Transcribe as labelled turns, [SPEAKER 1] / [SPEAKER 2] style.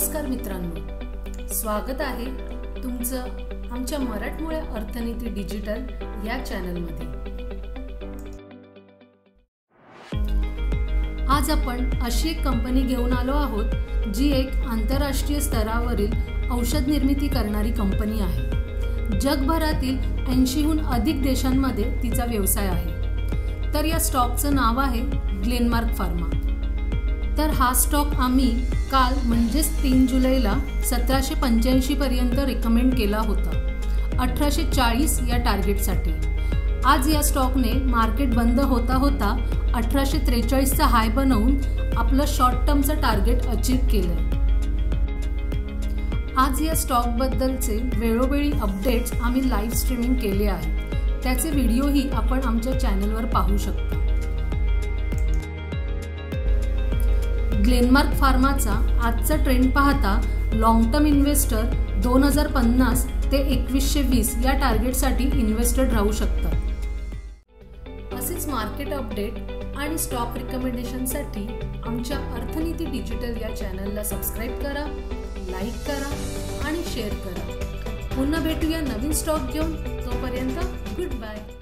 [SPEAKER 1] नमस्कार मित्रांनो, स्वागत आहे तुमचं आमच्या मराठमोळ्या अर्थनीती डिजिटल या चॅनलमध्ये। आज आपण अशी एक कंपनी घेऊन आलो आहोत जी एक आंतरराष्ट्रीय स्तरावरील औषध निर्मिती करणारी कंपनी आहे। जगभरातील 80हून अधिक देशांमध्ये तिचा व्यवसाय आहे। तर या स्टॉकचं नाव आहे ग्लेनमार्क फार्मा। तर हा स्टॉक आम्ही काल म्हणजेच 3 जुलैला 1785 पर्यंत रिकमेंड केला होता 1840 या टार्गेटसाठी। आज या स्टॉकने मार्केट बंद होता होता 1843 चा हाय बनवून आपलं शॉर्ट टर्मचं टार्गेट अचीव केलंय। आज या स्टॉक बद्दलचे वेळोवेळी अपडेट्स आम्ही लाईव्ह स्ट्रीमिंग केले आहेत, त्याचे व्हिडिओही आपण आमच्या चॅनलवर पाहू शकता। ग्लेनमार्क फार्माचा आजचा ट्रेंड पाहता लॉंग टर्म इन्व्हेस्टर 2050 ते 2120 या टार्गेटसाठी इन्व्हेस्टेड राहू शकतात। असेच मार्केट अपडेट आणि स्टॉक रिकमेंडेशनसाठी आमच्या अर्थनीती डिजिटल या चॅनलला सबस्क्राइब करा, लाईक करा आणि शेअर करा। पुन्हा भेटूया नवीन स्टॉक घेऊन, तोपर्यंत गुड बाय।